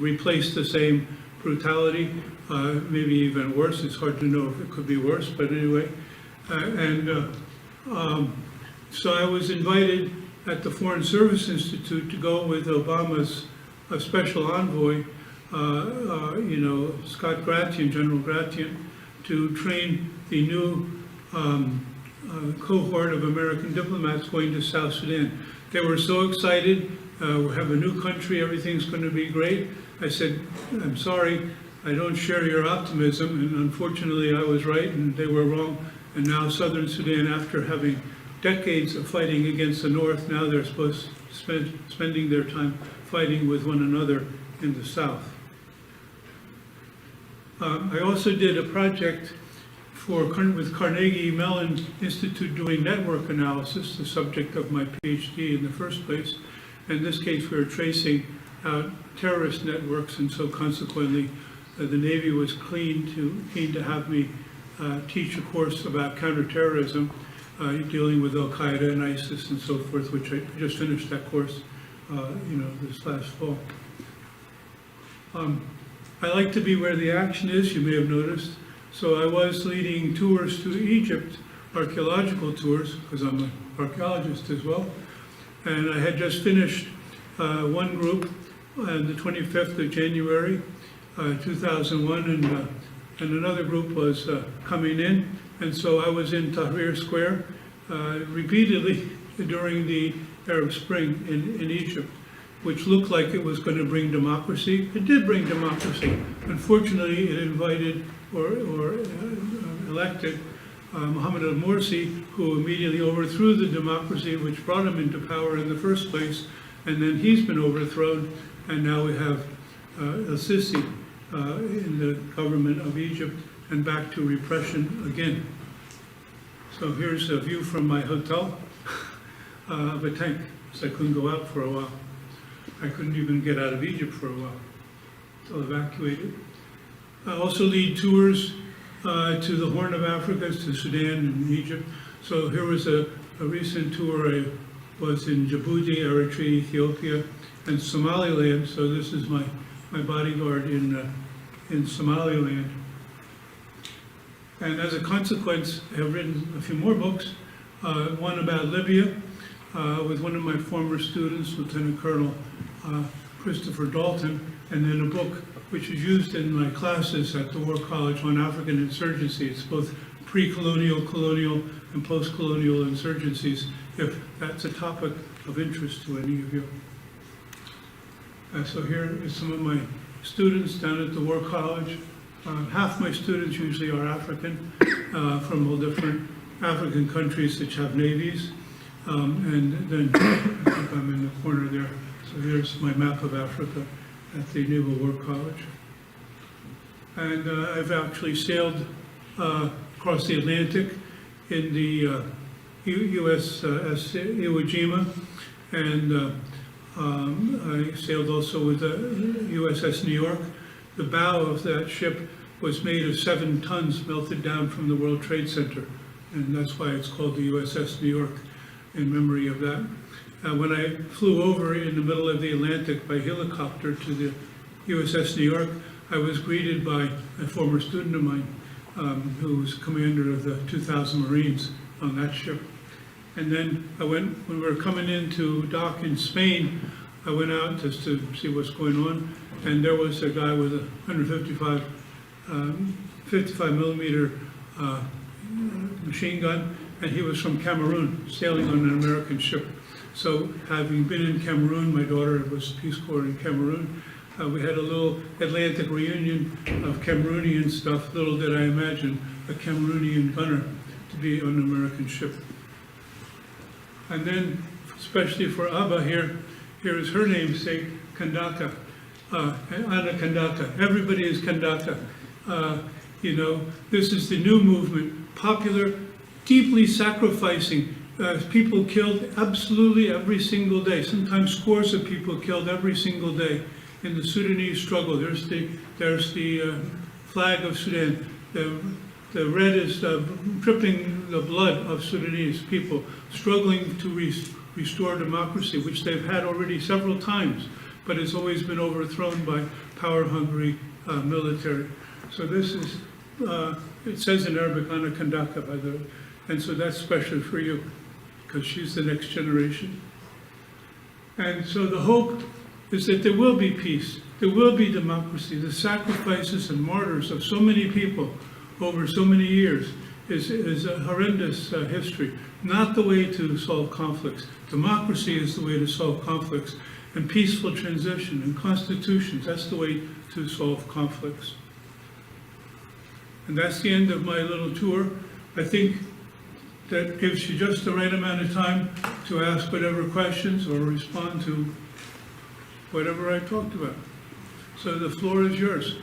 replaced the same brutality, maybe even worse. It's hard to know if it could be worse, but anyway. So I was invited at the Foreign Service Institute to go with Obama's special envoy, Scott Gratian, General Gratian, to train the new cohort of American diplomats going to South Sudan. They were so excited. We have a new country, everything's going to be great. I said, I'm sorry, I don't share your optimism, and unfortunately I was right and they were wrong. And now Southern Sudan, after having decades of fighting against the North, now they're supposed to spending their time fighting with one another in the South. I also did a project with Carnegie Mellon Institute doing network analysis, the subject of my PhD in the first place. In this case, we were tracing out terrorist networks, and so consequently, the Navy was keen to have me teach a course about counterterrorism, dealing with Al Qaeda and ISIS and so forth, which I just finished that course, this last fall. I like to be where the action is, you may have noticed. So I was leading tours to Egypt, archaeological tours, because I'm an archaeologist as well. And I had just finished one group on the 25th of January, 2001, and another group was coming in. And so I was in Tahrir Square repeatedly during the Arab Spring in Egypt, which looked like it was going to bring democracy. It did bring democracy. Unfortunately, it invited or elected Mohammed al-Morsi, who immediately overthrew the democracy which brought him into power in the first place, and then he's been overthrown, and now we have al-Sisi in the government of Egypt, and back to repression again. So here's a view from my hotel of a tank, so I couldn't go out for a while. I couldn't even get out of Egypt for a while, so evacuated. I also lead tours to the Horn of Africa, to Sudan and Egypt. So here was a recent tour. I was in Djibouti, Eritrea, Ethiopia, and Somaliland. So this is my bodyguard in Somaliland. And as a consequence, I have written a few more books. One about Libya with one of my former students, Lieutenant Colonel Christopher Dalton, and then a book which is used in my classes at the War College on African insurgency. It's both pre-colonial, colonial, and post-colonial insurgencies, if that's a topic of interest to any of you. So here is some of my students down at the War College. Half my students usually are African, from all different African countries which have navies. And then I think I'm in the corner there. So here's my map of Africa at the Naval War College. And I've actually sailed across the Atlantic in the USS Iwo Jima, and I sailed also with the USS New York. The bow of that ship was made of 7 tons melted down from the World Trade Center, and that's why it's called the USS New York, in memory of that. When I flew over in the middle of the Atlantic by helicopter to the USS New York, I was greeted by a former student of mine who was commander of the 2,000 Marines on that ship. And then when we were coming into dock in Spain, I went out just to see what's going on, and there was a guy with a 55 millimeter machine gun, and he was from Cameroon, sailing on an American ship. So having been in Cameroon, my daughter was Peace Corps in Cameroon, we had a little Atlantic reunion of Cameroonian stuff. Little did I imagine a Cameroonian gunner to be on an American ship. And then, especially for Abba here is her namesake, Kandaka, Anna Kandaka. Everybody is Kandaka. This is the new movement, popular, deeply sacrificing. People killed absolutely every single day, sometimes scores of people killed every single day in the Sudanese struggle. There's the flag of Sudan. The The red is dripping the blood of Sudanese people struggling to restore democracy, which they've had already several times, but it's always been overthrown by power-hungry military. So this is, it says in Arabic, Ana Kandaka, by the way, and so that's special for you, because she's the next generation. And so the hope is that there will be peace, there will be democracy. The sacrifices and martyrs of so many people over so many years is a horrendous history. Not the way to solve conflicts. Democracy is the way to solve conflicts. And peaceful transition and constitutions, that's the way to solve conflicts. And that's the end of my little tour. I think that gives you just the right amount of time to ask whatever questions or respond to whatever I talked about. So the floor is yours.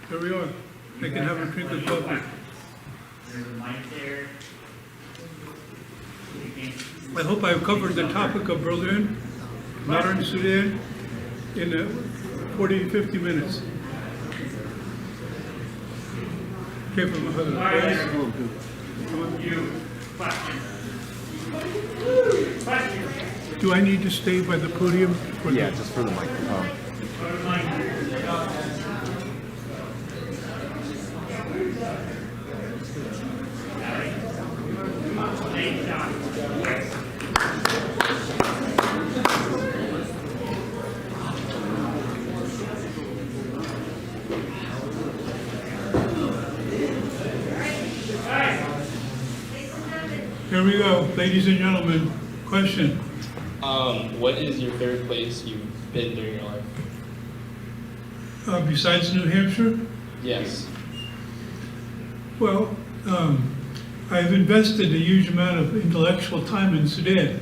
There we are. They can have a drink of coffee. There's a mic there. I hope I've covered the topic of Berlin, modern Sudan, in 40 to 50 minutes. Okay, from Do I need to stay by the podium? Yeah, just for the microphone. Here we go, ladies and gentlemen. Question. What is your favorite place you've been during your life? Besides New Hampshire? Yes. Well, I've invested a huge amount of intellectual time in Sudan,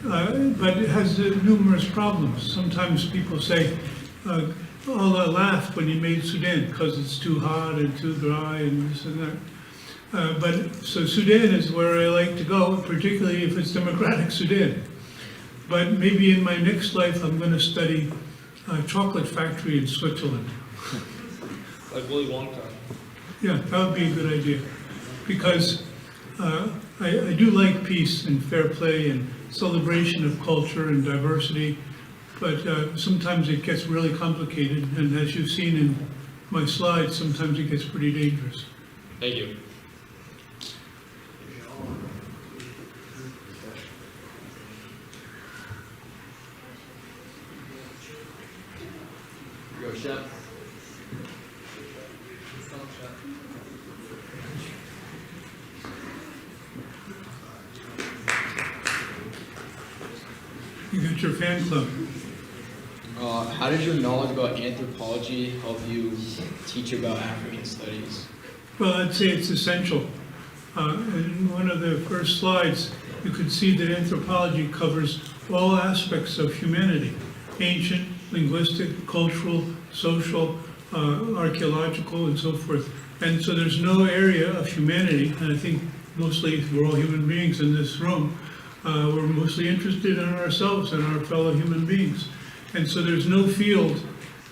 but it has numerous problems. Sometimes people say, Allah laughed when he made Sudan because it's too hot and too dry and this and that. So Sudan is where I like to go, particularly if it's democratic Sudan. But maybe in my next life, I'm going to study a chocolate factory in Switzerland. Like Willy Wonka. Yeah, that would be a good idea. Because I do like peace and fair play and celebration of culture and diversity, but sometimes it gets really complicated. And as you've seen in my slides, sometimes it gets pretty dangerous. Thank you. Go, Chef. You got your fan club. How did your knowledge about anthropology help you teach about African studies? Well, I'd say it's essential. In one of the first slides, you could see that anthropology covers all aspects of humanity: ancient, linguistic, cultural, social, archaeological, and so forth. And so there's no area of humanity, and I think mostly we're all human beings in this room, we're mostly interested in ourselves and our fellow human beings. And so there's no field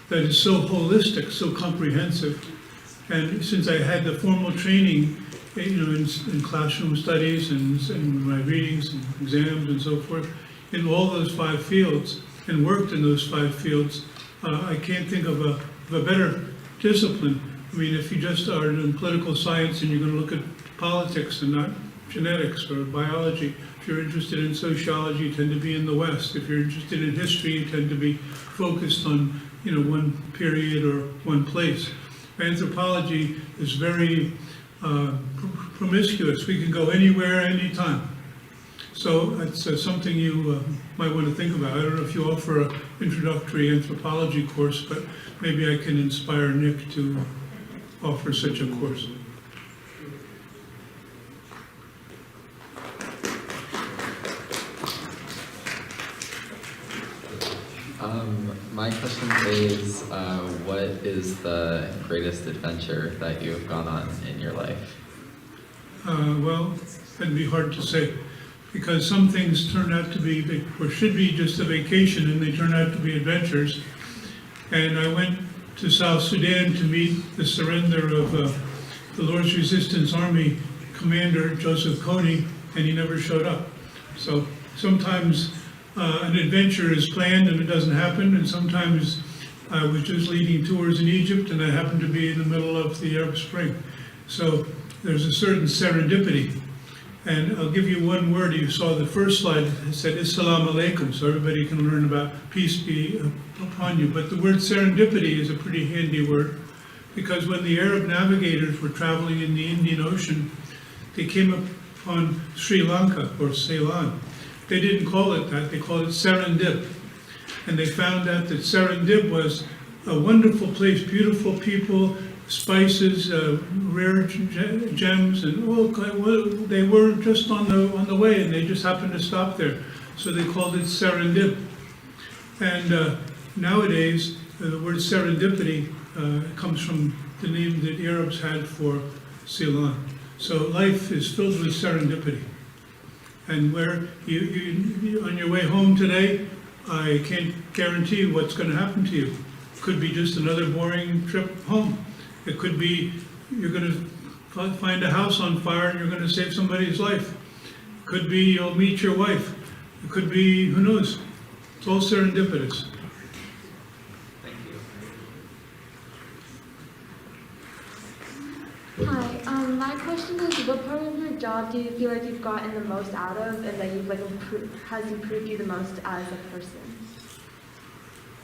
that is so holistic, so comprehensive. And since I had the formal training, in classroom studies and my readings and exams and so forth, in all those 5 fields, and worked in those 5 fields, I can't think of a better discipline. I mean, if you just are in political science and you're going to look at politics and not genetics or biology, if you're interested in sociology, you tend to be in the West. If you're interested in history, you tend to be focused on, one period or one place. Anthropology is very promiscuous. We can go anywhere, anytime. So it's something you might want to think about. I don't know if you offer an introductory anthropology course, but maybe I can inspire Nick to offer such a course. My question is, what is the greatest adventure that you have gone on in your life? Well, that'd be hard to say, because some things turn out to be, or should be just a vacation, and they turn out to be adventures. And I went to South Sudan to meet the surrender of the Lord's Resistance Army commander, Joseph Kony, and he never showed up. So sometimes an adventure is planned and it doesn't happen, and sometimes I was just leading tours in Egypt and I happened to be in the middle of the Arab Spring. So there's a certain serendipity. And I'll give you one word. You saw the first slide, it said Assalamu alaikum, so everybody can learn about peace be upon you. But the word serendipity is a pretty handy word, because when the Arab navigators were traveling in the Indian Ocean, they came upon Sri Lanka, or Ceylon. They didn't call it that, they called it Serendip. And they found out that Serendip was a wonderful place, beautiful people, spices, rare gems, and they were just on the way, and they just happened to stop there. So they called it Serendip. And nowadays, the word serendipity comes from the name that Arabs had for Ceylon. So life is filled with serendipity. And where you on your way home today, I can't guarantee what's going to happen to you. Could be just another boring trip home. It could be you're going to find a house on fire and you're going to save somebody's life. It could be you'll meet your wife. It could be, who knows? It's all serendipitous. Thank you. Hi, my question is, what part of your job do you feel like you've gotten the most out of, and that you've has improved you the most as a person?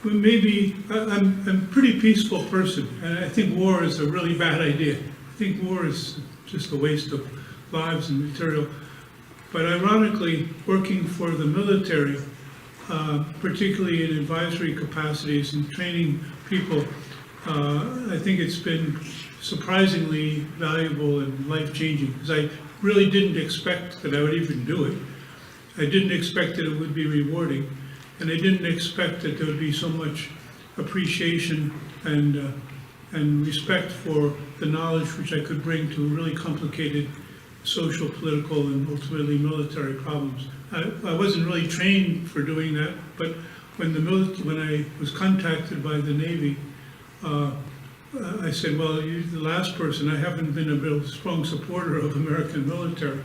Well, maybe I'm a pretty peaceful person, and I think war is a really bad idea. I think war is just a waste of lives and material. But ironically, working for the military, particularly in advisory capacities and training people, I think it's been surprisingly valuable and life-changing, because I really didn't expect that I would even do it. I didn't expect that it would be rewarding, and I didn't expect that there would be so much appreciation and respect for the knowledge which I could bring to really complicated social, political, and ultimately military problems. I wasn't really trained for doing that, but when I was contacted by the Navy, I said, well, you're the last person. I haven't been a real strong supporter of American military,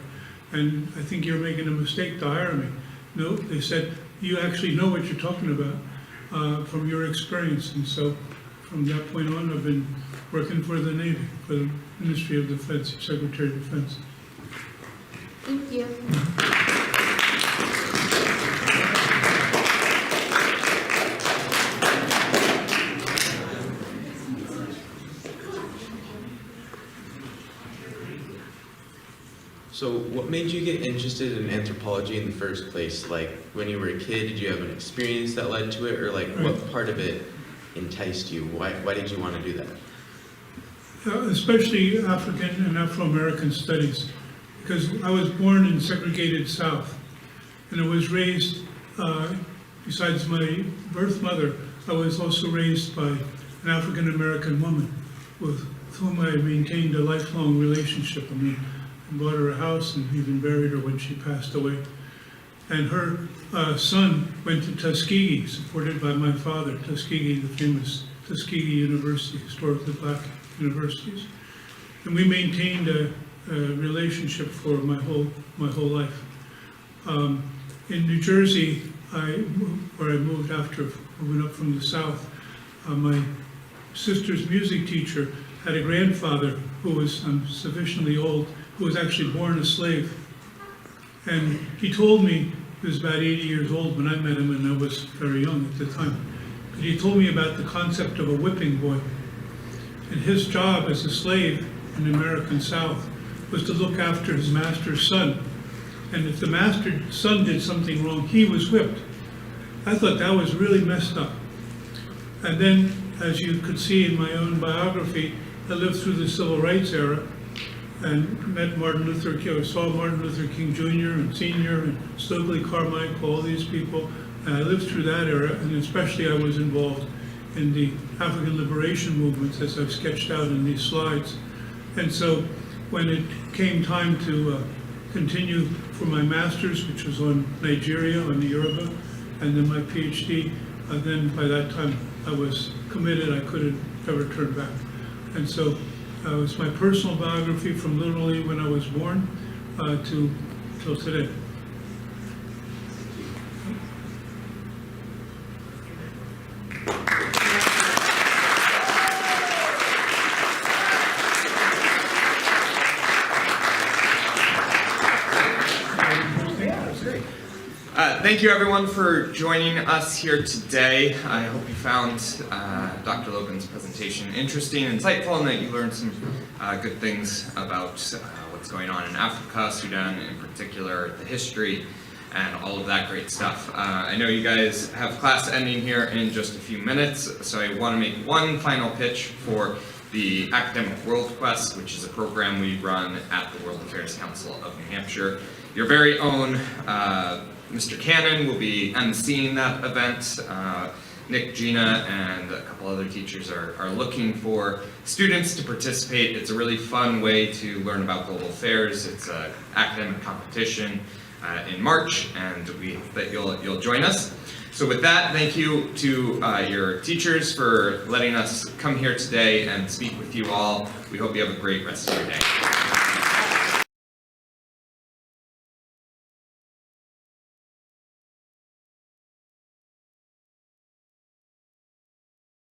and I think you're making a mistake to hire me. No, they said, you actually know what you're talking about from your experience. And so from that point on, I've been working for the Navy, for the Ministry of Defense, Secretary of Defense. Thank you. So what made you get interested in anthropology in the first place? Like when you were a kid, did you have an experience that led to it? Or like what part of it enticed you? Why did you want to do that? Especially African and Afro-American studies, because I was born in segregated South, and I was raised, besides my birth mother, I was also raised by an African-American woman with whom I maintained a lifelong relationship. I mean, I bought her a house and even buried her when she passed away. And her son went to Tuskegee, supported by my father, Tuskegee, the famous Tuskegee University, historically black universities. And we maintained a relationship for my whole life. In New Jersey, where I moved after moving up from the South, my sister's music teacher had a grandfather who was sufficiently old, who was actually born a slave. And he told me, he was about 80 years old when I met him, and I was very young at the time. But he told me about the concept of a whipping boy. And his job as a slave in the American South was to look after his master's son. And if the master's son did something wrong, he was whipped. I thought that was really messed up. And then, as you could see in my own biography, I lived through the Civil Rights era and met Martin Luther King, saw Martin Luther King Jr. and Sr. and Stokely Carmichael, all these people. And I lived through that era, and especially I was involved in the African liberation movements, as I've sketched out in these slides. And so when it came time to continue for my master's, which was on Nigeria, on the Yoruba, and then my PhD, then by that time I was committed. I couldn't ever turn back. And so It's my personal biography from literally when I was born till today. Thank you everyone for joining us here today. I hope you found Dr. Logan's presentation interesting, insightful, and that you learned some good things about what's going on in Africa, Sudan in particular, the history, and all of that great stuff. I know you guys have class ending here in just a few minutes, so I want to make one final pitch for the Academic World Quest, which is a program we run at the World Affairs Council of New Hampshire. Your very own Mr. Cannon will be emceeing that event. Nick, Gina, and a couple other teachers are looking for students to participate. It's a really fun way to learn about global affairs. It's an academic competition in March, and we hope that you'll join us. So with that, thank you to your teachers for letting us come here today and speak with you all. We hope you have a great rest of your day.